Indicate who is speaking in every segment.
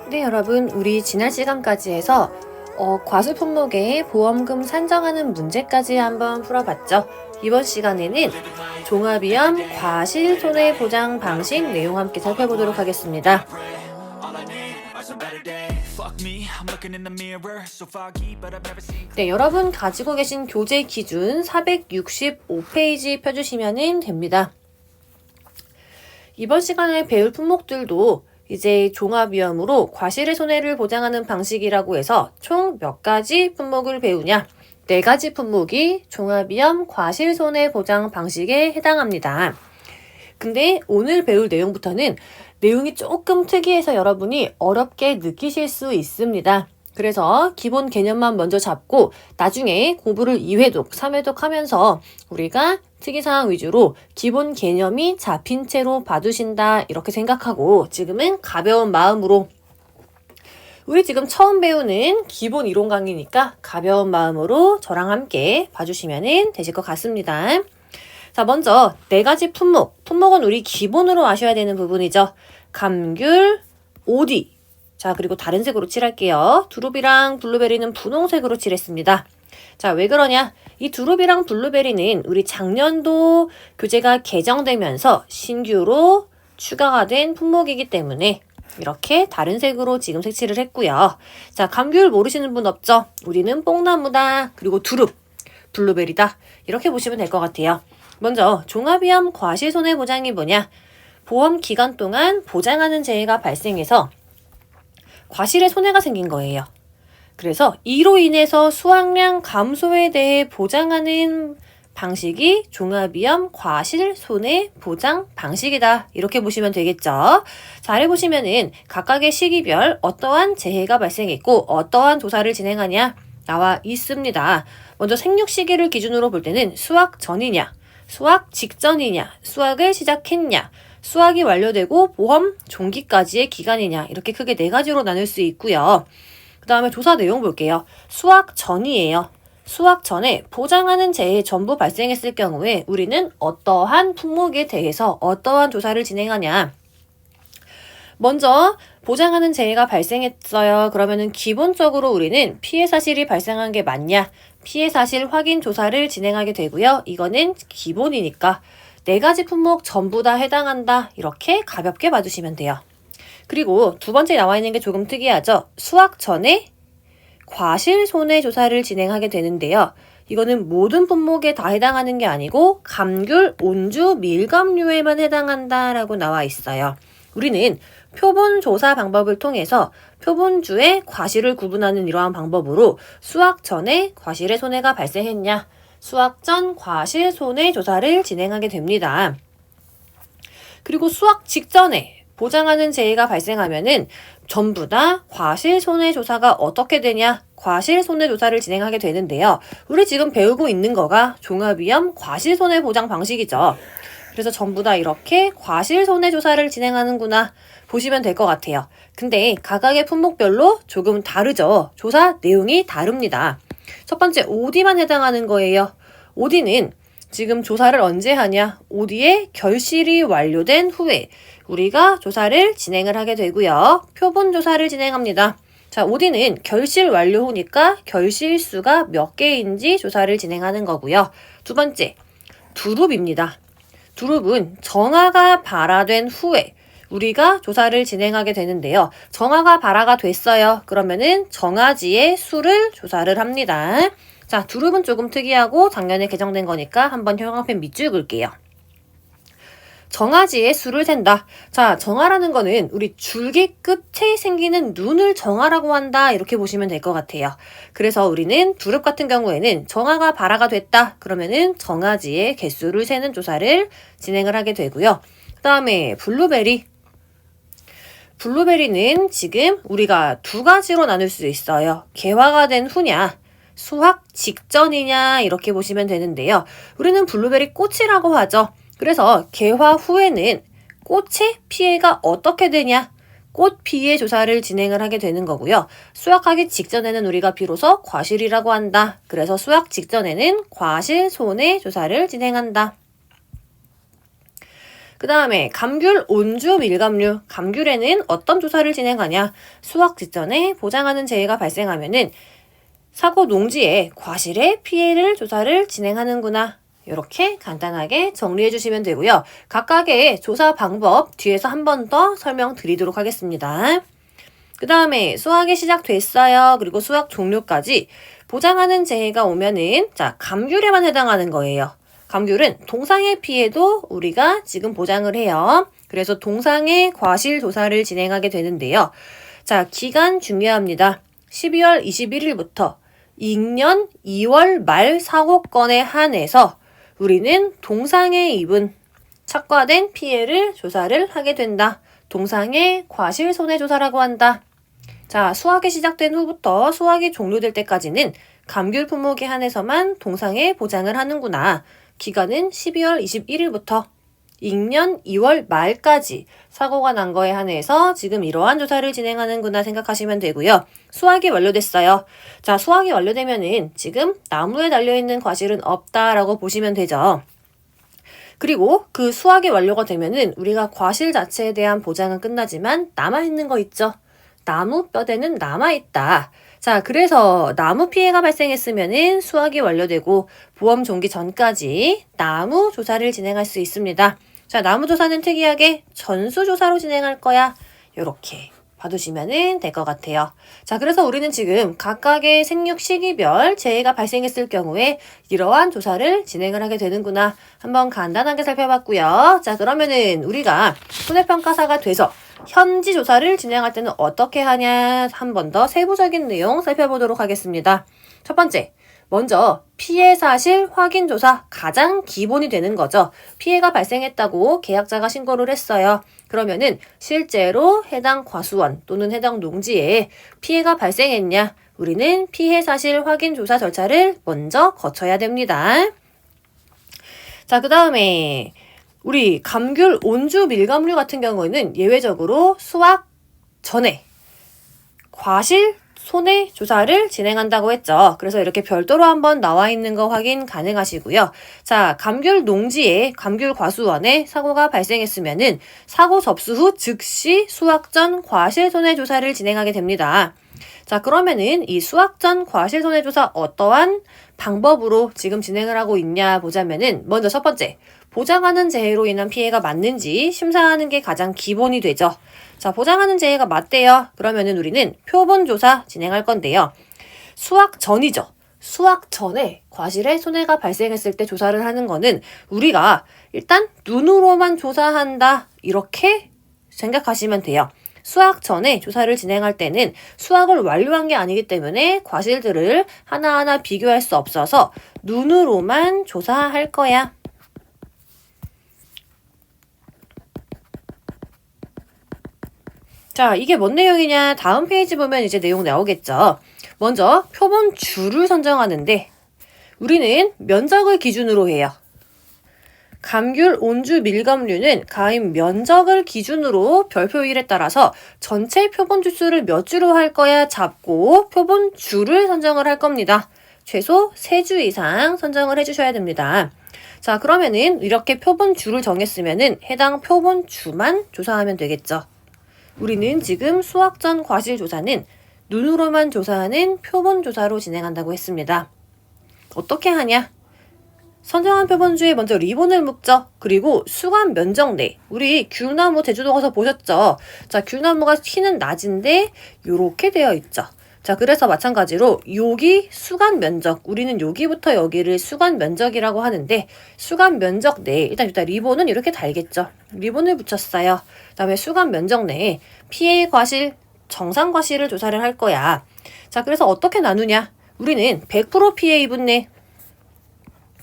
Speaker 1: 네, 여러분, 우리 지난 시간까지 해서 과수 품목의 보험금 산정하는 문제까지 한번 풀어봤죠. 이번 시간에는 종합위험 과실 손해보장 방식 내용 함께 살펴보도록 하겠습니다. 네, 여러분 가지고 계신 교재 기준 465페이지 펴주시면 됩니다. 이번 시간에 배울 품목들도 이제 종합위험으로 과실의 손해를 보장하는 방식이라고 해서 총 몇 가지 품목을 배우냐? 4가지 품목이 종합위험 과실 손해 보장 방식에 해당합니다. 근데 오늘 배울 내용부터는 내용이 조금 특이해서 여러분이 어렵게 느끼실 수 있습니다. 그래서 기본 개념만 먼저 잡고 나중에 공부를 2회독, 3회독 하면서 우리가 특이사항 위주로 기본 개념이 잡힌 채로 봐두신다 이렇게 생각하고 지금은 가벼운 마음으로 우리 지금 처음 배우는 기본 이론 강의니까 가벼운 마음으로 저랑 함께 봐주시면 되실 것 같습니다. 자, 먼저 4가지 품목. 품목은 우리 기본으로 아셔야 되는 부분이죠. 감귤, 오디. 자, 그리고 다른 색으로 칠할게요. 두릅이랑 블루베리는 분홍색으로 칠했습니다. 자, 왜 그러냐? 이 두릅이랑 블루베리는 우리 작년도 교재가 개정되면서 신규로 추가가 된 품목이기 때문에 이렇게 다른 색으로 지금 색칠을 했고요. 자, 감귤 모르시는 분 없죠? 우리는 뽕나무다. 그리고 두릅, 블루베리다. 이렇게 보시면 될 것 같아요. 먼저 종합위험 과실손해보장이 뭐냐? 보험 기간 동안 보장하는 재해가 발생해서 과실의 손해가 생긴 거예요. 그래서 이로 인해서 수확량 감소에 대해 보장하는 방식이 종합위험 과실 손해 보장 방식이다. 이렇게 보시면 되겠죠. 잘 해보시면은 각각의 시기별 어떠한 재해가 발생했고 어떠한 조사를 진행하냐 나와 있습니다. 먼저 생육 시기를 기준으로 볼 때는 수확 전이냐, 수확 직전이냐, 수확을 시작했냐, 수확이 완료되고 보험 종기까지의 기간이냐 이렇게 크게 4가지로 나눌 수 있고요. 그 다음에 조사 내용 볼게요. 수확 전이에요. 수확 전에 보장하는 재해 전부 발생했을 경우에 우리는 어떠한 품목에 대해서 어떠한 조사를 진행하냐. 먼저 보장하는 재해가 발생했어요. 그러면은 기본적으로 우리는 피해 사실이 발생한 게 맞냐, 피해 사실 확인 조사를 진행하게 되고요. 이거는 기본이니까 4가지 품목 전부 다 해당한다. 이렇게 가볍게 봐주시면 돼요. 그리고 두 번째 나와 있는 게 조금 특이하죠. 수확 전에 과실 손해 조사를 진행하게 되는데요. 이거는 모든 품목에 다 해당하는 게 아니고 감귤, 온주, 밀감류에만 해당한다라고 나와 있어요. 우리는 표본 조사 방법을 통해서 표본주의 과실을 구분하는 이러한 방법으로 수확 전에 과실의 손해가 발생했냐, 수확 전 과실 손해 조사를 진행하게 됩니다. 그리고 수확 직전에 보장하는 재해가 발생하면은 전부 다 과실 손해 조사가 어떻게 되냐? 과실 손해 조사를 진행하게 되는데요. 우리 지금 배우고 있는 거가 종합위험 과실 손해 보장 방식이죠. 그래서 전부 다 이렇게 과실 손해 조사를 진행하는구나 보시면 될 것 같아요. 근데 각각의 품목별로 조금 다르죠. 조사 내용이 다릅니다. 첫 번째 OD만 해당하는 거예요. OD는 지금 조사를 언제 하냐? OD의 결실이 완료된 후에 우리가 조사를 진행을 하게 되고요. 표본 조사를 진행합니다. 자, OD는 결실 완료 후니까 결실수가 몇 개인지 조사를 진행하는 거고요. 두 번째, 두릅입니다. 두릅은 정화가 발화된 후에 우리가 조사를 진행하게 되는데요. 정화가 발화가 됐어요. 그러면은 정화지의 수를 조사를 합니다. 자, 두릅은 조금 특이하고 작년에 개정된 거니까 한번 형광펜 밑줄 그을게요. 정화지의 수를 센다. 자, 정화라는 거는 우리 줄기 끝에 생기는 눈을 정화라고 한다. 이렇게 보시면 될 것 같아요. 그래서 우리는 두릅 같은 경우에는 정화가 발화가 됐다. 그러면은 정화지의 개수를 세는 조사를 진행을 하게 되고요. 그 다음에 블루베리. 블루베리는 지금 우리가 2가지로 나눌 수 있어요. 개화가 된 후냐, 수확 직전이냐 이렇게 보시면 되는데요. 우리는 블루베리 꽃이라고 하죠. 그래서 개화 후에는 꽃의 피해가 어떻게 되냐? 꽃 피해 조사를 진행을 하게 되는 거고요. 수확하기 직전에는 우리가 비로소 과실이라고 한다. 그래서 수확 직전에는 과실 손해 조사를 진행한다. 그 다음에 감귤, 온주, 밀감류. 감귤에는 어떤 조사를 진행하냐? 수확 직전에 보장하는 재해가 발생하면은 사고 농지에 과실의 피해를 조사를 진행하는구나. 이렇게 간단하게 정리해 주시면 되고요. 각각의 조사 방법 뒤에서 한 번 더 설명드리도록 하겠습니다. 그 다음에 수확이 시작됐어요. 그리고 수확 종료까지 보장하는 재해가 오면은 자, 감귤에만 해당하는 거예요. 감귤은 동상의 피해도 우리가 지금 보장을 해요. 그래서 동상의 과실 조사를 진행하게 되는데요. 자, 기간 중요합니다. 12월 21일부터 잉년 2월 말 사고건에 한해서 우리는 동상에 입은 삭과된 피해를 조사를 하게 된다. 동상의 과실 손해조사라고 한다. 자, 수확이 시작된 후부터 수확이 종료될 때까지는 감귤 품목에 한해서만 동상에 보장을 하는구나. 기간은 12월 21일부터 잉년 2월 말까지 사고가 난 거에 한해서 지금 이러한 조사를 진행하는구나 생각하시면 되고요. 수확이 완료됐어요. 자, 수확이 완료되면은 지금 나무에 달려있는 과실은 없다라고 보시면 되죠. 그리고 그 수확이 완료가 되면은 우리가 과실 자체에 대한 보장은 끝나지만 남아있는 거 있죠. 나무 뼈대는 남아있다. 자, 그래서 나무 피해가 발생했으면은 수확이 완료되고 보험 종기 전까지 나무 조사를 진행할 수 있습니다. 자, 나무 조사는 특이하게 전수조사로 진행할 거야. 요렇게 봐두시면 될 것 같아요. 자, 그래서 우리는 지금 각각의 생육 시기별 재해가 발생했을 경우에 이러한 조사를 진행을 하게 되는구나. 한번 간단하게 살펴봤고요. 자, 그러면은 우리가 손해평가사가 돼서 현지 조사를 진행할 때는 어떻게 하냐 한 번 더 세부적인 내용 살펴보도록 하겠습니다. 첫 번째, 먼저 피해 사실 확인 조사 가장 기본이 되는 거죠. 피해가 발생했다고 계약자가 신고를 했어요. 그러면은 실제로 해당 과수원 또는 해당 농지에 피해가 발생했냐? 우리는 피해 사실 확인 조사 절차를 먼저 거쳐야 됩니다. 자, 그 다음에 우리 감귤, 온주, 밀감류 같은 경우에는 예외적으로 수확 전에 과실 손해 조사를 진행한다고 했죠. 그래서 이렇게 별도로 한번 나와 있는 거 확인 가능하시고요. 자, 감귤 농지에 감귤 과수원에 사고가 발생했으면은 사고 접수 후 즉시 수확 전 과실 손해 조사를 진행하게 됩니다. 자, 그러면은 이 수확 전 과실 손해 조사 어떠한 방법으로 지금 진행을 하고 있냐 보자면은 먼저 첫 번째, 보장하는 재해로 인한 피해가 맞는지 심사하는 게 가장 기본이 되죠. 자, 보장하는 재해가 맞대요. 그러면은 우리는 표본 조사 진행할 건데요. 수확 전이죠. 수확 전에 과실에 손해가 발생했을 때 조사를 하는 거는 우리가 일단 눈으로만 조사한다. 이렇게 생각하시면 돼요. 수확 전에 조사를 진행할 때는 수확을 완료한 게 아니기 때문에 과실들을 하나하나 비교할 수 없어서 눈으로만 조사할 거야. 자, 이게 뭔 내용이냐? 다음 페이지 보면 이제 내용 나오겠죠. 먼저 표본 주를 선정하는데 우리는 면적을 기준으로 해요. 감귤, 온주, 밀감류는 가임 면적을 기준으로 별표 1에 따라서 전체 표본 주수를 몇 주로 할 거야 잡고 표본 주를 선정을 할 겁니다. 최소 3주 이상 선정을 해주셔야 됩니다. 자, 그러면은 이렇게 표본 주를 정했으면은 해당 표본 주만 조사하면 되겠죠. 우리는 지금 수확 전 과실 조사는 눈으로만 조사하는 표본 조사로 진행한다고 했습니다. 어떻게 하냐? 선정한 표본주에 먼저 리본을 묶죠. 그리고 수감 면적 내. 우리 귤나무 제주도 가서 보셨죠? 자, 귤나무가 키는 낮은데 요렇게 되어 있죠. 자, 그래서 마찬가지로 여기 수감 면적. 우리는 여기부터 여기를 수감 면적이라고 하는데 수감 면적 내에 일단 리본은 이렇게 달겠죠. 리본을 붙였어요. 그 다음에 수감 면적 내에 피해 과실, 정상 과실을 조사를 할 거야. 자, 그래서 어떻게 나누냐? 우리는 100% 피해 입은 내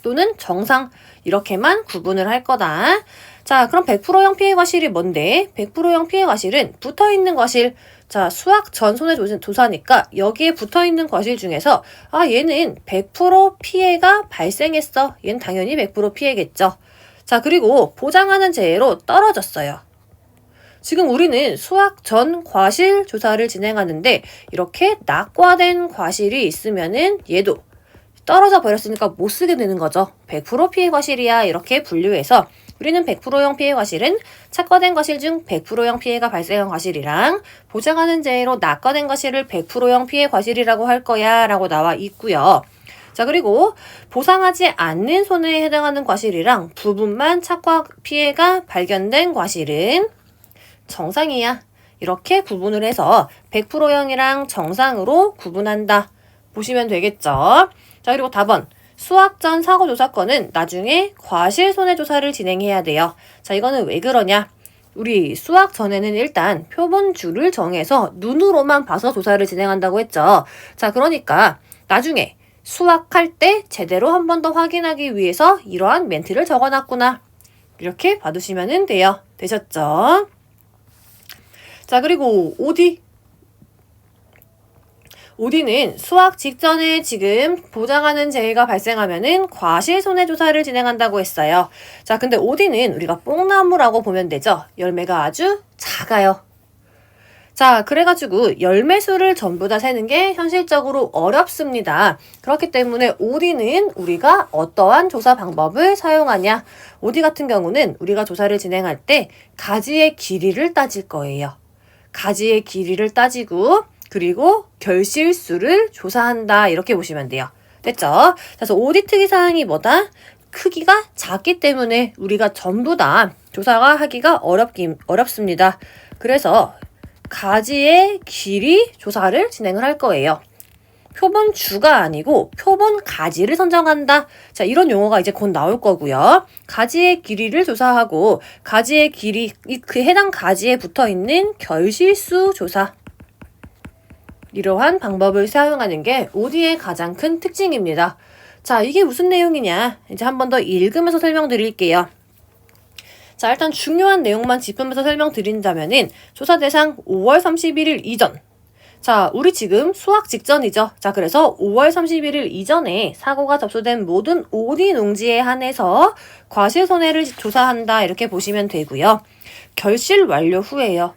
Speaker 1: 또는 정상 이렇게만 구분을 할 거다. 자, 그럼 100%형 피해 과실이 뭔데? 100%형 피해 과실은 붙어있는 과실. 자, 수확 전 손해 조사니까 여기에 붙어있는 과실 중에서 얘는 100% 피해가 발생했어. 얘는 당연히 100% 피해겠죠. 자, 그리고 보장하는 재해로 떨어졌어요. 지금 우리는 수확 전 과실 조사를 진행하는데 이렇게 낙과된 과실이 있으면은 얘도 떨어져 버렸으니까 못 쓰게 되는 거죠. 100% 피해 과실이야 이렇게 분류해서 우리는 100%형 피해 과실은 착과된 과실 중 100%형 피해가 발생한 과실이랑 보장하는 재해로 낙과된 과실을 100%형 피해 과실이라고 할 거야 라고 나와 있고요. 자, 그리고 보상하지 않는 손해에 해당하는 과실이랑 부분만 착과 피해가 발견된 과실은 정상이야. 이렇게 구분을 해서 100%형이랑 정상으로 구분한다. 보시면 되겠죠. 자, 그리고 답은 수학 전 사고조사 건은 나중에 과실손해조사를 진행해야 돼요. 자, 이거는 왜 그러냐? 우리 수학 전에는 일단 표본주를 정해서 눈으로만 봐서 조사를 진행한다고 했죠. 자, 그러니까 나중에 수학할 때 제대로 한 번 더 확인하기 위해서 이러한 멘트를 적어놨구나. 이렇게 봐두시면 돼요. 되셨죠? 자, 그리고 OD는 수학 직전에 지금 보장하는 재해가 발생하면은 과실손해조사를 진행한다고 했어요. 자, 근데 OD는 우리가 뽕나무라고 보면 되죠. 열매가 아주 작아요. 자, 그래가지고 열매수를 전부 다 세는 게 현실적으로 어렵습니다. 그렇기 때문에 OD는 우리가 어떠한 조사 방법을 사용하냐? OD 같은 경우는 우리가 조사를 진행할 때 가지의 길이를 따질 거예요. 가지의 길이를 따지고 그리고 결실수를 조사한다. 이렇게 보시면 돼요. 됐죠? 그래서 OD 특이사항이 뭐다? 크기가 작기 때문에 우리가 전부 다 조사가 하기가 어렵습니다. 그래서 가지의 길이 조사를 진행을 할 거예요. 표본주가 아니고 표본가지를 선정한다. 자, 이런 용어가 이제 곧 나올 거고요. 가지의 길이를 조사하고 가지의 길이 그 해당 가지에 붙어있는 결실수 조사. 이러한 방법을 사용하는 게 OD의 가장 큰 특징입니다. 자, 이게 무슨 내용이냐? 이제 한 번 더 읽으면서 설명드릴게요. 자, 일단 중요한 내용만 짚으면서 설명드린다면은 조사 대상 5월 31일 이전. 자, 우리 지금 수학 직전이죠. 자, 그래서 5월 31일 이전에 사고가 접수된 모든 OD 농지에 한해서 과실손해를 조사한다. 이렇게 보시면 되고요. 결실 완료 후에요.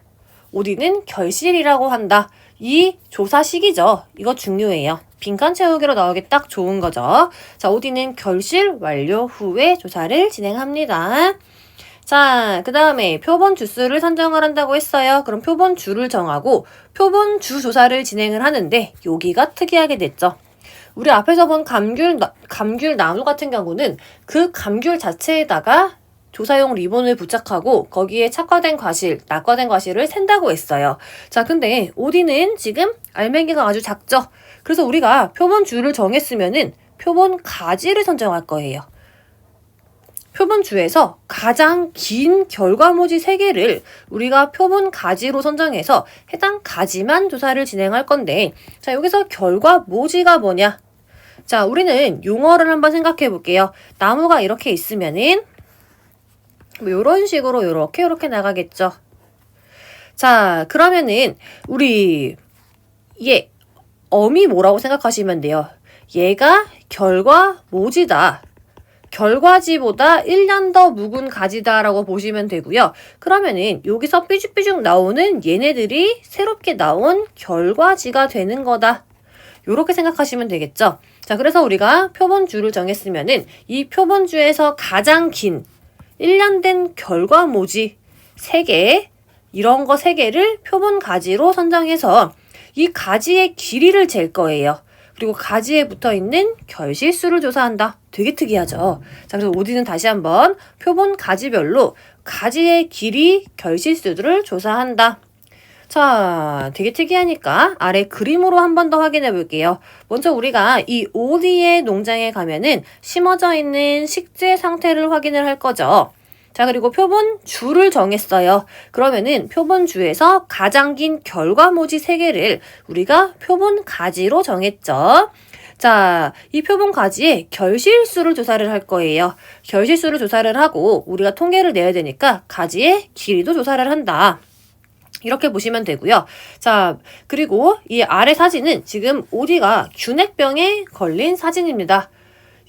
Speaker 1: OD는 결실이라고 한다. 이 조사 시기죠. 이거 중요해요. 빈칸 채우기로 나오기 딱 좋은 거죠. 자, OD는 결실 완료 후에 조사를 진행합니다. 자, 그 다음에 표본주수를 선정을 한다고 했어요. 그럼 표본주를 정하고 표본주 조사를 진행을 하는데 여기가 특이하게 됐죠. 우리 앞에서 본 감귤 나무 같은 경우는 그 감귤 자체에다가 조사용 리본을 부착하고 거기에 착과된 과실, 낙과된 과실을 센다고 했어요. 자, 근데 OD는 지금 알맹이가 아주 작죠. 그래서 우리가 표본주를 정했으면은 표본가지를 선정할 거예요. 표본주에서 가장 긴 결과모지 3개를 우리가 표본가지로 선정해서 해당 가지만 조사를 진행할 건데, 자, 여기서 결과모지가 뭐냐? 자, 우리는 용어를 한번 생각해 볼게요. 나무가 이렇게 있으면은 뭐 요런 식으로 요렇게 나가겠죠. 자, 그러면은 우리 얘 엄이 뭐라고 생각하시면 돼요. 얘가 결과모지다. 결과지보다 1년 더 묵은 가지다라고 보시면 되고요. 그러면은 여기서 삐죽삐죽 나오는 얘네들이 새롭게 나온 결과지가 되는 거다. 요렇게 생각하시면 되겠죠. 자, 그래서 우리가 표본주를 정했으면은 이 표본주에서 가장 긴 1년 된 결과모지 3개, 이런 거 3개를 표본가지로 선정해서 이 가지의 길이를 잴 거예요. 그리고 가지에 붙어있는 결실수를 조사한다. 되게 특이하죠. 자, 그래서 OD는 다시 한번 표본 가지별로 가지의 길이 결실수들을 조사한다. 자, 되게 특이하니까 아래 그림으로 한 번 더 확인해 볼게요. 먼저 우리가 이 OD의 농장에 가면은 심어져 있는 식재 상태를 확인을 할 거죠. 자, 그리고 표본주를 정했어요. 그러면은 표본주에서 가장 긴 결과모지 3개를 우리가 표본가지로 정했죠. 자, 이 표본가지의 결실수를 조사를 할 거예요. 결실수를 조사를 하고 우리가 통계를 내야 되니까 가지의 길이도 조사를 한다. 이렇게 보시면 되고요. 자, 그리고 이 아래 사진은 지금 OD가 균핵병에 걸린 사진입니다.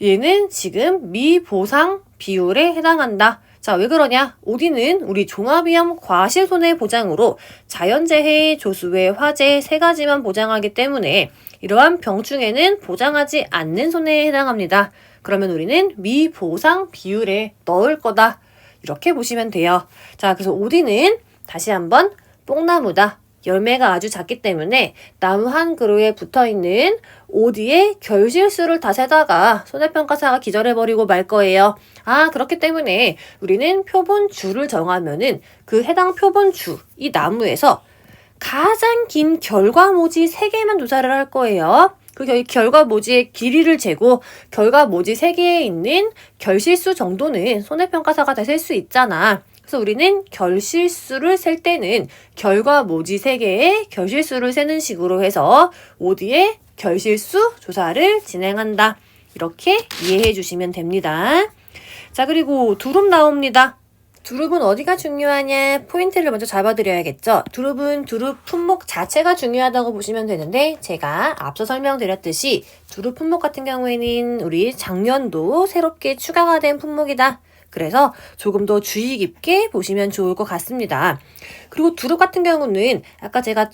Speaker 1: 얘는 지금 미보상 비율에 해당한다. 자, 왜 그러냐? OD는 우리 종합위험 과실손해보장으로 자연재해, 조수해, 화재 3가지만 보장하기 때문에 이러한 병충해는 보장하지 않는 손해에 해당합니다. 그러면 우리는 미보상 비율에 넣을 거다. 이렇게 보시면 돼요. 자, 그래서 오디는 다시 한번 뽕나무다. 열매가 아주 작기 때문에 나무 한 그루에 붙어있는 오디의 결실수를 다 세다가 손해평가사가 기절해버리고 말 거예요. 그렇기 때문에 우리는 표본주를 정하면은 그 해당 표본주, 이 나무에서 가장 긴 결과모지 3개만 조사를 할 거예요. 그 결과모지의 길이를 재고 결과모지 3개에 있는 결실수 정도는 손해평가사가 다 셀 수 있잖아. 그래서 우리는 결실수를 셀 때는 결과모지 3개의 결실수를 세는 식으로 해서 오디의 결실수 조사를 진행한다. 이렇게 이해해 주시면 됩니다. 자, 그리고 두릅 나옵니다. 두릅은 어디가 중요하냐? 포인트를 먼저 잡아드려야겠죠. 두릅은 두릅 품목 자체가 중요하다고 보시면 되는데 제가 앞서 설명드렸듯이 두릅 품목 같은 경우에는 우리 작년도 새롭게 추가가 된 품목이다. 그래서 조금 더 주의 깊게 보시면 좋을 것 같습니다. 그리고 두릅 같은 경우는 아까 제가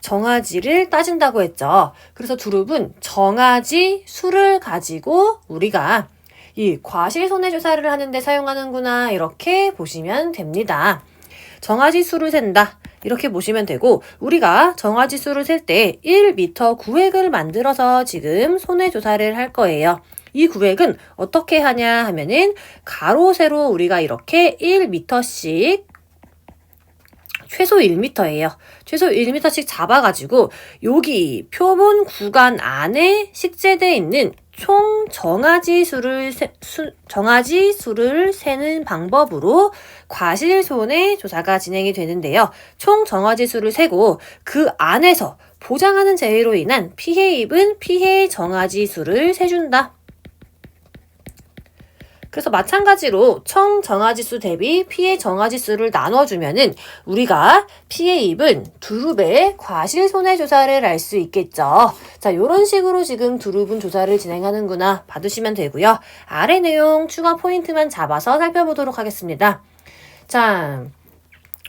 Speaker 1: 정아지를 따진다고 했죠. 그래서 두릅은 정아지 수를 가지고 우리가 이 과실 손해조사를 하는데 사용하는구나 이렇게 보시면 됩니다. 정아지 수를 센다. 이렇게 보시면 되고 우리가 정아지 수를 셀 때 1m 구획을 만들어서 지금 손해조사를 할 거예요. 이 구획은 어떻게 하냐 하면은 가로 세로 우리가 이렇게 1m씩 최소 1m예요. 최소 1m씩 잡아가지고 여기 표본 구간 안에 식재되어 있는 총 정아지 수를 세는 방법으로 과실손해 조사가 진행이 되는데요. 총 정아지 수를 세고 그 안에서 보장하는 재해로 인한 피해 입은 피해 정아지 수를 세준다. 그래서 마찬가지로 총 정아지수 대비 피해 정아지수를 나눠주면은 우리가 피해 입은 두릅의 과실 손해조사를 알 수 있겠죠. 자, 요런 식으로 지금 두릅은 조사를 진행하는구나 봐두시면 되고요. 아래 내용 추가 포인트만 잡아서 살펴보도록 하겠습니다. 자,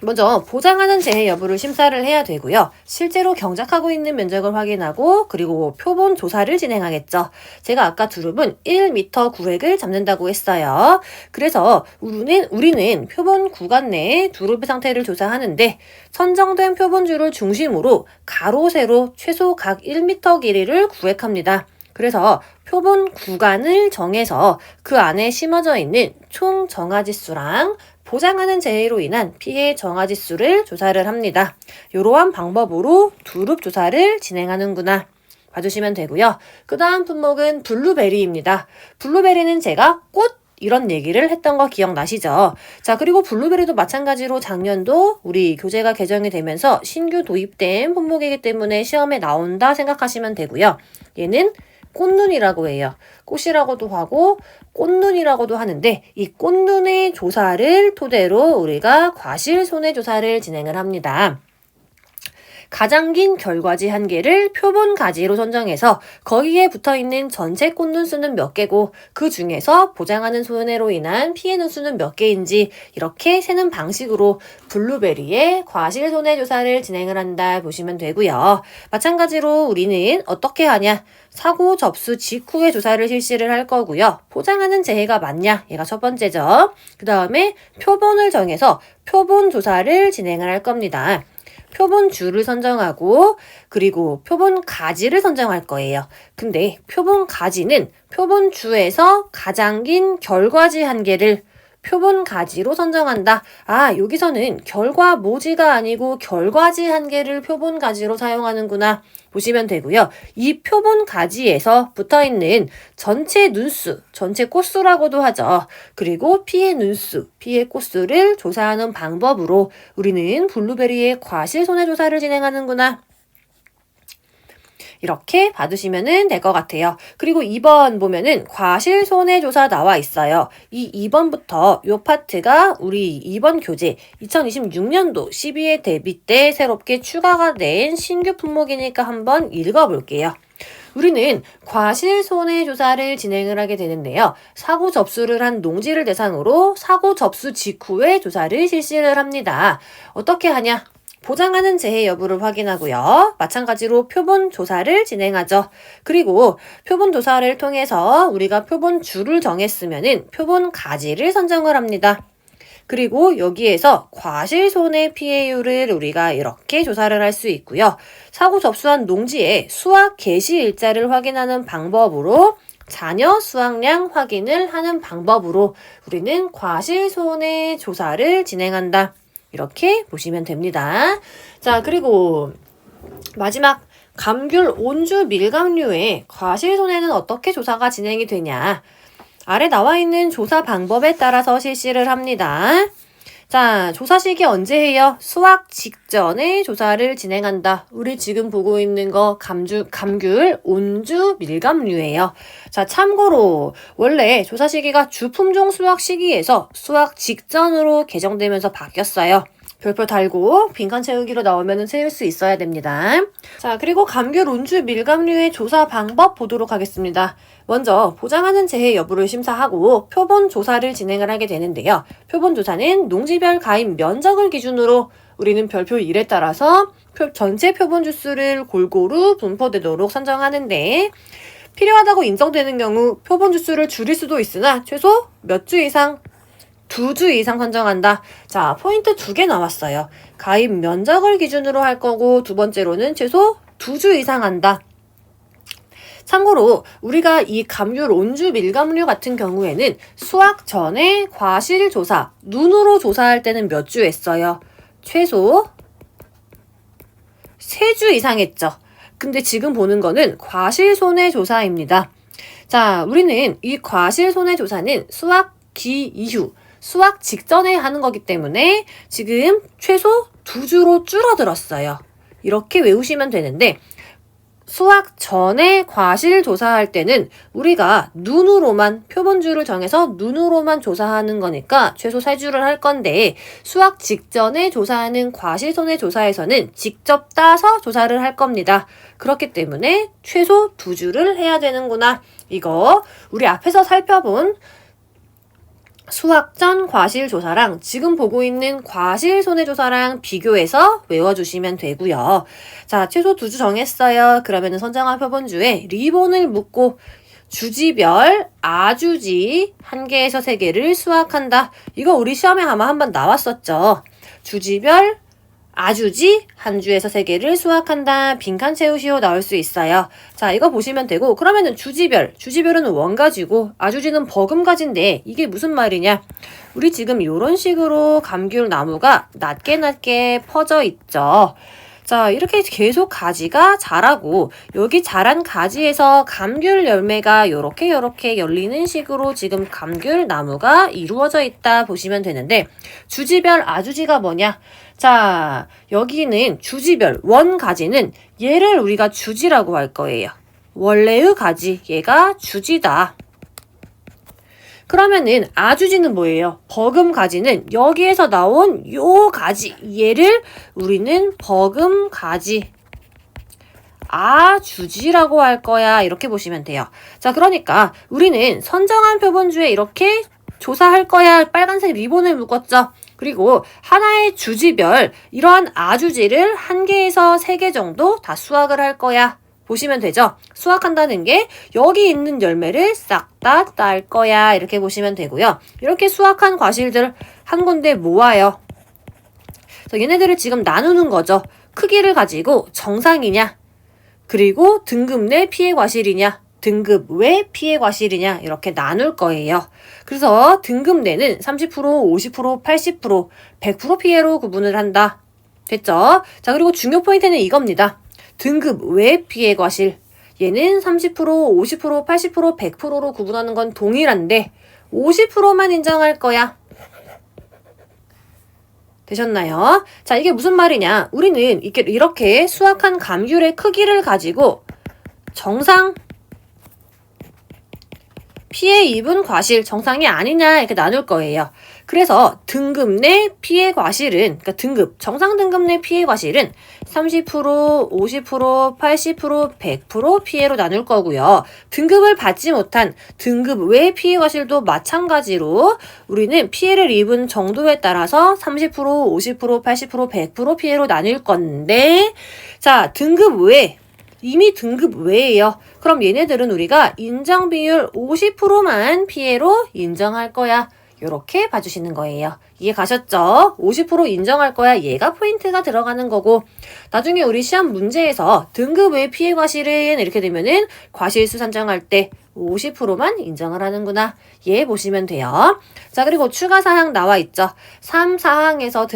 Speaker 1: 먼저 보장하는 재해 여부를 심사를 해야 되고요. 실제로 경작하고 있는 면적을 확인하고 그리고 표본 조사를 진행하겠죠. 제가 아까 두릅은 1m 구획을 잡는다고 했어요. 그래서 우리는 표본 구간 내에 두릅의 상태를 조사하는데 선정된 표본주를 중심으로 가로 세로 최소 각 1m 길이를 구획합니다. 그래서 표본 구간을 정해서 그 안에 심어져 있는 총 정아지수랑 보장하는 재해로 인한 피해 정아지수를 조사를 합니다. 이러한 방법으로 두릅 조사를 진행하는구나 봐주시면 되고요. 그 다음 품목은 블루베리입니다. 블루베리는 제가 꽃 이런 얘기를 했던 거 기억나시죠? 자, 그리고 블루베리도 마찬가지로 작년도 우리 교재가 개정이 되면서 신규 도입된 품목이기 때문에 시험에 나온다 생각하시면 되고요. 얘는 꽃눈이라고 해요. 꽃이라고도 하고 꽃눈이라고도 하는데 이 꽃눈의 조사를 토대로 우리가 과실 손해조사를 진행을 합니다. 가장 긴 결과지 한 개를 표본 가지로 선정해서 거기에 붙어있는 전체 꽃눈 수는 몇 개고 그 중에서 보장하는 손해로 인한 피해는 수는 몇 개인지 이렇게 세는 방식으로 블루베리의 과실 손해조사를 진행을 한다 보시면 되고요. 마찬가지로 우리는 어떻게 하냐? 사고 접수 직후에 조사를 실시를 할 거고요. 포장하는 재해가 맞냐? 얘가 첫 번째죠. 그 다음에 표본을 정해서 표본 조사를 진행을 할 겁니다. 표본주를 선정하고 그리고 표본 가지를 선정할 거예요. 근데 표본 가지는 표본주에서 가장 긴 결과지 한 개를 표본 가지로 선정한다. 여기서는 결과 모지가 아니고 결과지 한 개를 표본 가지로 사용하는구나 보시면 되고요. 이 표본 가지에서 붙어있는 전체 눈수, 전체 꽃수라고도 하죠. 그리고 피해 눈수, 피해 꽃수를 조사하는 방법으로 우리는 블루베리의 과실 손해조사를 진행하는구나. 이렇게 봐두시면 될 것 같아요. 그리고 2번 보면은 과실 손해조사 나와 있어요. 이 2번부터 요 파트가 우리 2번 교재 2026년도 12회 대비 때 새롭게 추가가 된 신규 품목이니까 한번 읽어볼게요. 우리는 과실 손해조사를 진행을 하게 되는데요. 사고 접수를 한 농지를 대상으로 사고 접수 직후에 조사를 실시를 합니다. 어떻게 하냐? 보장하는 재해 여부를 확인하고요. 마찬가지로 표본 조사를 진행하죠. 그리고 표본 조사를 통해서 우리가 표본 주를 정했으면은 표본 가지를 선정을 합니다. 그리고 여기에서 과실손해 피해율을 우리가 이렇게 조사를 할 수 있고요. 사고 접수한 농지의 수확 개시 일자를 확인하는 방법으로 잔여 수확량 확인을 하는 방법으로 우리는 과실손해 조사를 진행한다. 이렇게 보시면 됩니다. 자, 그리고 마지막 감귤 온주 밀감류의 과실손해는 어떻게 조사가 진행이 되냐? 아래 나와 있는 조사 방법에 따라서 실시를 합니다. 자, 조사 시기 언제 해요? 수확 직전에 조사를 진행한다. 우리 지금 보고 있는 거 감귤 온주 밀감류예요. 자, 참고로 원래 조사 시기가 주품종 수확 시기에서 수확 직전으로 개정되면서 바뀌었어요. 별표 달고 빈칸 채우기로 나오면 채울 수 있어야 됩니다. 자, 그리고 감귤 온주 밀감류의 조사 방법 보도록 하겠습니다. 먼저 보장하는 재해 여부를 심사하고 표본 조사를 진행을 하게 되는데요. 표본 조사는 농지별 가입 면적을 기준으로 우리는 별표 1에 따라서 전체 표본 주수를 골고루 분포되도록 선정하는데 필요하다고 인정되는 경우 표본 주수를 줄일 수도 있으나 최소 몇 주 이상 2주 이상 선정한다. 자, 포인트 2개 나왔어요. 가입 면적을 기준으로 할 거고 두 번째로는 최소 2주 이상 한다. 참고로 우리가 이 감귤 온주 밀감류 같은 경우에는 수확 전에 과실 조사, 눈으로 조사할 때는 몇 주 했어요? 최소 3주 이상 했죠. 근데 지금 보는 거는 과실 손해 조사입니다. 자, 우리는 이 과실 손해 조사는 수확기 이후 수확 직전에 하는 거기 때문에 지금 최소 2주로 줄어들었어요. 이렇게 외우시면 되는데 수확 전에 과실 조사할 때는 우리가 눈으로만 표본주를 정해서 눈으로만 조사하는 거니까 최소 3주를 할 건데 수확 직전에 조사하는 과실손해 조사에서는 직접 따서 조사를 할 겁니다. 그렇기 때문에 최소 2주를 해야 되는구나. 이거 우리 앞에서 살펴본 수확 전 과실 조사랑 지금 보고 있는 과실 손해 조사랑 비교해서 외워주시면 되고요. 자, 최소 2주 정했어요. 그러면은 선정한 표본주에 리본을 묶고 주지별 아주지 1개에서 3개를 수확한다. 이거 우리 시험에 아마 한번 나왔었죠. 주지별 아주지 한 주에서 3개를 수확한다. 빈칸 채우시오 나올 수 있어요. 자, 이거 보시면 되고 그러면은 주지별은 원가지고 아주지는 버금가지인데 이게 무슨 말이냐? 우리 지금 이런 식으로 감귤 나무가 낮게 퍼져 있죠. 자, 이렇게 계속 가지가 자라고 여기 자란 가지에서 감귤 열매가 요렇게 열리는 식으로 지금 감귤 나무가 이루어져 있다 보시면 되는데 주지별 아주지가 뭐냐? 자, 여기는 주지별 원가지는 얘를 우리가 주지라고 할 거예요. 원래의 가지, 얘가 주지다. 그러면은 아주지는 뭐예요? 버금가지는 여기에서 나온 요 가지, 얘를 우리는 버금가지 아주지라고 할 거야. 이렇게 보시면 돼요. 자, 그러니까 우리는 선정한 표본주에 이렇게 조사할 거야. 빨간색 리본을 묶었죠. 그리고 하나의 주지별 이러한 아주지를 1개에서 3개 정도 다 수확을 할 거야. 보시면 되죠? 수확한다는 게 여기 있는 열매를 싹 다 딸 거야. 이렇게 보시면 되고요. 이렇게 수확한 과실들 한 군데 모아요. 그래서 얘네들을 지금 나누는 거죠. 크기를 가지고 정상이냐, 그리고 등급 내 피해 과실이냐, 등급 외 피해 과실이냐 이렇게 나눌 거예요. 그래서 등급 내는 30%, 50%, 80%, 100% 피해로 구분을 한다. 됐죠? 자, 그리고 중요 포인트는 이겁니다. 등급 외 피해 과실. 얘는 30%, 50%, 80%, 100%로 구분하는 건 동일한데 50%만 인정할 거야. 되셨나요? 자, 이게 무슨 말이냐? 우리는 이렇게 수확한 감귤의 크기를 가지고 정상 피해 입은 과실, 정상이 아니냐 이렇게 나눌 거예요. 그래서 등급 내 피해 과실은, 그러니까 정상 등급 내 피해 과실은 30%, 50%, 80%, 100% 피해로 나눌 거고요. 등급을 받지 못한 등급 외 피해 과실도 마찬가지로 우리는 피해를 입은 정도에 따라서 30%, 50%, 80%, 100% 피해로 나눌 건데, 자, 등급 외, 이미 등급 외예요. 그럼 얘네들은 우리가 인정 비율 50%만 피해로 인정할 거야. 이렇게 봐주시는 거예요. 이해 가셨죠? 50% 인정할 거야. 얘가 포인트가 들어가는 거고, 나중에 우리 시험 문제에서 등급 외 피해 과실은 이렇게 되면은 과실수 산정할 때 50%만 인정을 하는구나. 얘 보시면 돼요. 자, 그리고 추가 사항 나와 있죠. 3사항에서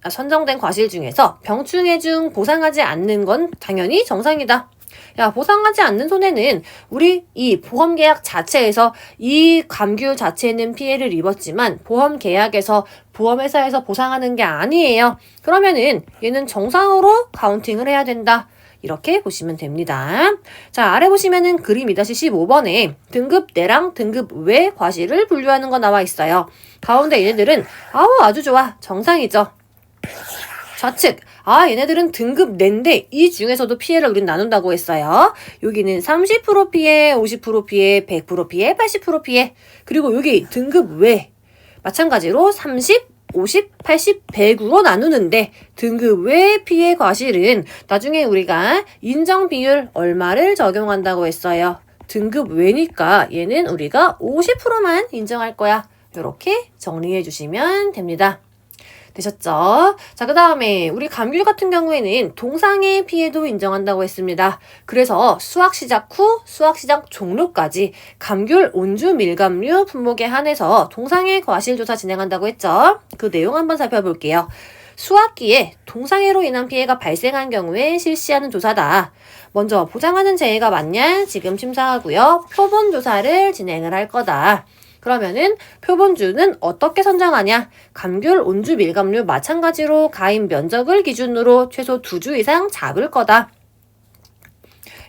Speaker 1: 선정된 과실 중에서 병충해 중 보상하지 않는 건 당연히 정상이다. 야, 보상하지 않는 손해는 우리 이 보험계약 자체에서 이 감귤 자체는 피해를 입었지만 보험계약에서 보험회사에서 보상하는 게 아니에요. 그러면은 얘는 정상으로 카운팅을 해야 된다. 이렇게 보시면 됩니다. 자, 아래 보시면은 그림 2-15번에 등급 내랑 등급 외 과실을 분류하는 거 나와 있어요. 가운데 얘네들은 아주 좋아. 정상이죠. 좌측, 얘네들은 등급 내인데 이 중에서도 피해를 우린 나눈다고 했어요. 여기는 30% 피해, 50% 피해, 100% 피해, 80% 피해. 그리고 여기 등급 외 마찬가지로 30, 50, 80, 100으로 나누는데 등급 외 피해 과실은 나중에 우리가 인정 비율 얼마를 적용한다고 했어요. 등급 외니까 얘는 우리가 50%만 인정할 거야. 이렇게 정리해 주시면 됩니다. 되셨죠? 자, 그 다음에 우리 감귤 같은 경우에는 동상의 피해도 인정한다고 했습니다. 그래서 수확 시작 후 수확 시작 종료까지 감귤 온주 밀감류 품목에 한해서 동상의 과실조사 진행한다고 했죠. 그 내용 한번 살펴볼게요. 수확기에 동상해로 인한 피해가 발생한 경우에 실시하는 조사다. 먼저 보장하는 재해가 맞냐? 지금 심사하고요. 표본 조사를 진행을 할 거다. 그러면은 표본주는 어떻게 선정하냐? 감귤, 온주, 밀감류 마찬가지로 가임 면적을 기준으로 최소 2주 이상 잡을 거다.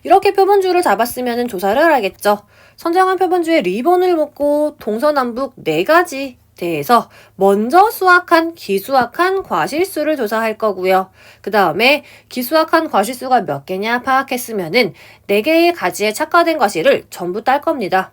Speaker 1: 이렇게 표본주를 잡았으면 조사를 하겠죠. 선정한 표본주에 리본을 묶고 동서남북 4가지 대해서 먼저 수확한, 기수확한 과실수를 조사할 거고요. 그 다음에 기수확한 과실수가 몇 개냐 파악했으면은 4개의 가지에 착화된 과실을 전부 딸 겁니다.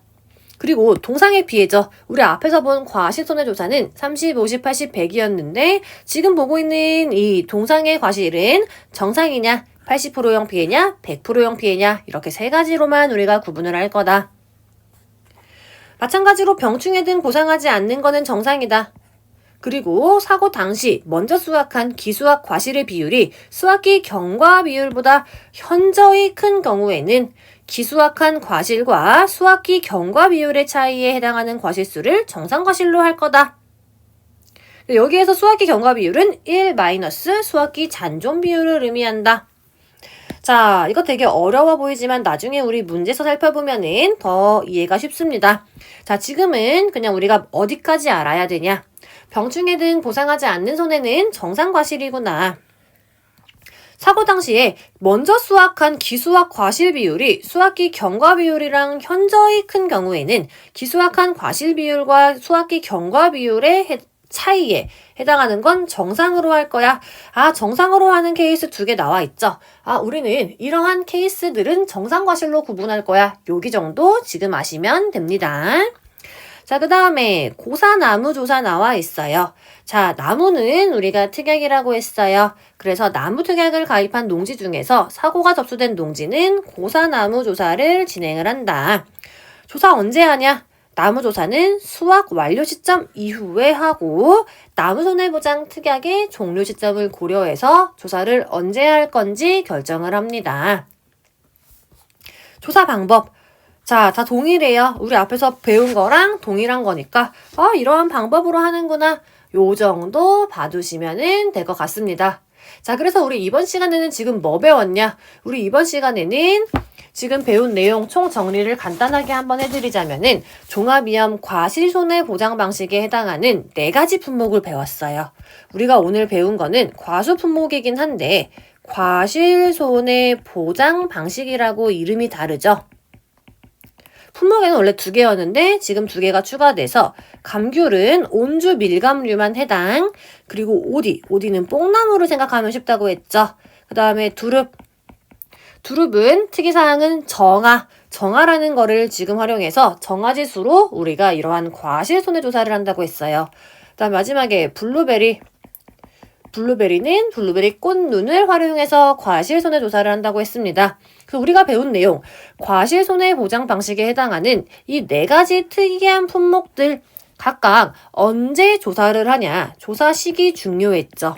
Speaker 1: 그리고 동상의 피해죠. 우리 앞에서 본 과실손해조사는 30, 50, 80, 100이었는데 지금 보고 있는 이 동상의 과실은 정상이냐, 80%형 피해냐, 100%형 피해냐 이렇게 3가지로만 우리가 구분을 할 거다. 마찬가지로 병충해 등 보상하지 않는 거는 정상이다. 그리고 사고 당시 먼저 수확한 기수확 과실의 비율이 수확기 경과 비율보다 현저히 큰 경우에는 기수확한 과실과 수확기 경과 비율의 차이에 해당하는 과실수를 정상과실로 할 거다. 여기에서 수확기 경과 비율은 1 마이너스 수확기 잔존 비율을 의미한다. 자, 이거 되게 어려워 보이지만 나중에 우리 문제서 살펴보면은 더 이해가 쉽습니다. 자, 지금은 그냥 우리가 어디까지 알아야 되냐? 병충해 등 보상하지 않는 손해는 정상과실이구나. 사고 당시에 먼저 수확한 기수확 과실 비율이 수확기 경과 비율이랑 현저히 큰 경우에는 기수확한 과실 비율과 수확기 경과 비율의 차이에 해당하는 건 정상으로 할 거야. 정상으로 하는 케이스 2개 나와 있죠. 우리는 이러한 케이스들은 정상과실로 구분할 거야. 여기 정도 지금 아시면 됩니다. 자, 그 다음에 고사나무 조사 나와 있어요. 자, 나무는 우리가 특약이라고 했어요. 그래서 나무 특약을 가입한 농지 중에서 사고가 접수된 농지는 고사나무 조사를 진행을 한다. 조사 언제 하냐? 나무 조사는 수확 완료 시점 이후에 하고 나무 손해보장 특약의 종료 시점을 고려해서 조사를 언제 할 건지 결정을 합니다. 조사 방법. 자, 다 동일해요. 우리 앞에서 배운 거랑 동일한 거니까 이러한 방법으로 하는구나. 요 정도 봐두시면 될 것 같습니다. 자, 그래서 우리 이번 시간에는 지금 뭐 배웠냐? 우리 이번 시간에는 지금 배운 내용 총 정리를 간단하게 한번 해드리자면은 종합위험 과실손해보장 방식에 해당하는 4가지 품목을 배웠어요. 우리가 오늘 배운 거는 과수 품목이긴 한데 과실손해보장 방식이라고 이름이 다르죠. 품목에는 원래 2개였는데 지금 2개가 추가돼서 감귤은 온주 밀감류만 해당. 그리고 오디는 뽕나무를 생각하면 쉽다고 했죠. 그 다음에 두릅은 특이사항은 정아라는 거를 지금 활용해서 정아지수로 우리가 이러한 과실 손해조사를 한다고 했어요. 그 다음 마지막에 블루베리는 블루베리 꽃눈을 활용해서 과실 손해조사를 한다고 했습니다. 그래서 우리가 배운 내용, 과실 손해보장 방식에 해당하는 이 4가지 특이한 품목들 각각 언제 조사를 하냐, 조사 시기 중요했죠.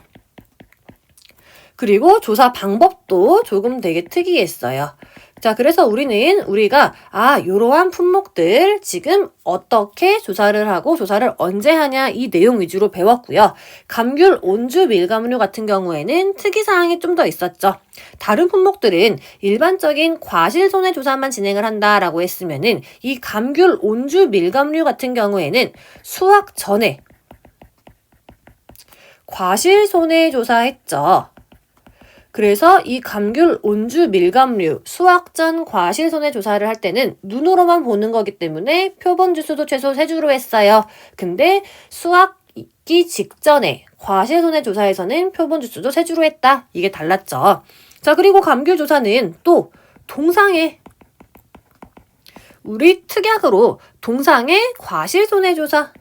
Speaker 1: 그리고 조사 방법도 조금 되게 특이했어요. 자, 그래서 우리가 이러한 품목들 지금 어떻게 조사를 하고 조사를 언제 하냐 이 내용 위주로 배웠고요. 감귤, 온주, 밀감류 같은 경우에는 특이사항이 좀 더 있었죠. 다른 품목들은 일반적인 과실손해조사만 진행을 한다라고 했으면은 이 감귤, 온주, 밀감류 같은 경우에는 수확 전에 과실손해조사 했죠. 그래서 이 감귤, 온주, 밀감류, 수확 전 과실손해조사를 할 때는 눈으로만 보는 거기 때문에 표본주수도 최소 3주로 했어요. 근데 수확기 직전에 과실손해조사에서는 표본주수도 3주로 했다. 이게 달랐죠. 자, 그리고 감귤 조사는 또 우리 특약으로 동상의 과실손해조사,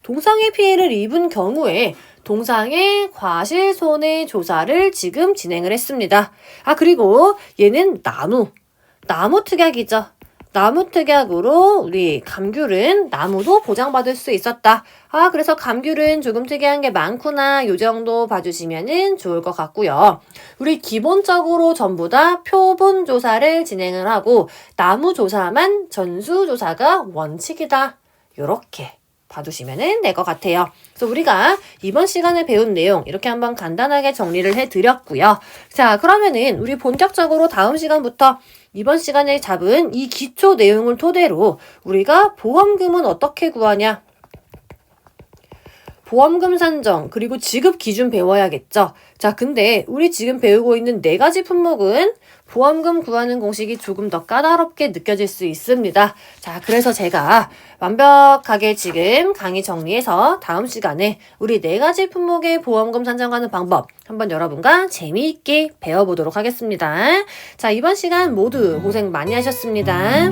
Speaker 1: 동상의 피해를 입은 경우에 동상의 과실손해조사를 지금 진행을 했습니다. 그리고 얘는 나무 특약이죠. 나무 특약으로 우리 감귤은 나무도 보장받을 수 있었다. 그래서 감귤은 조금 특이한 게 많구나. 요 정도 봐주시면은 좋을 것 같고요. 우리 기본적으로 전부 다 표본 조사를 진행을 하고 나무 조사만 전수 조사가 원칙이다. 요렇게 봐두시면 될 것 같아요. 그래서 우리가 이번 시간에 배운 내용 이렇게 한번 간단하게 정리를 해드렸고요. 자, 그러면은 우리 본격적으로 다음 시간부터 이번 시간에 잡은 이 기초 내용을 토대로 우리가 보험금은 어떻게 구하냐? 보험금 산정, 그리고 지급 기준 배워야겠죠. 자, 근데 우리 지금 배우고 있는 4가지 품목은 보험금 구하는 공식이 조금 더 까다롭게 느껴질 수 있습니다. 자, 그래서 제가 완벽하게 지금 강의 정리해서 다음 시간에 우리 4가지 품목의 보험금 산정하는 방법 한번 여러분과 재미있게 배워보도록 하겠습니다. 자, 이번 시간 모두 고생 많이 하셨습니다.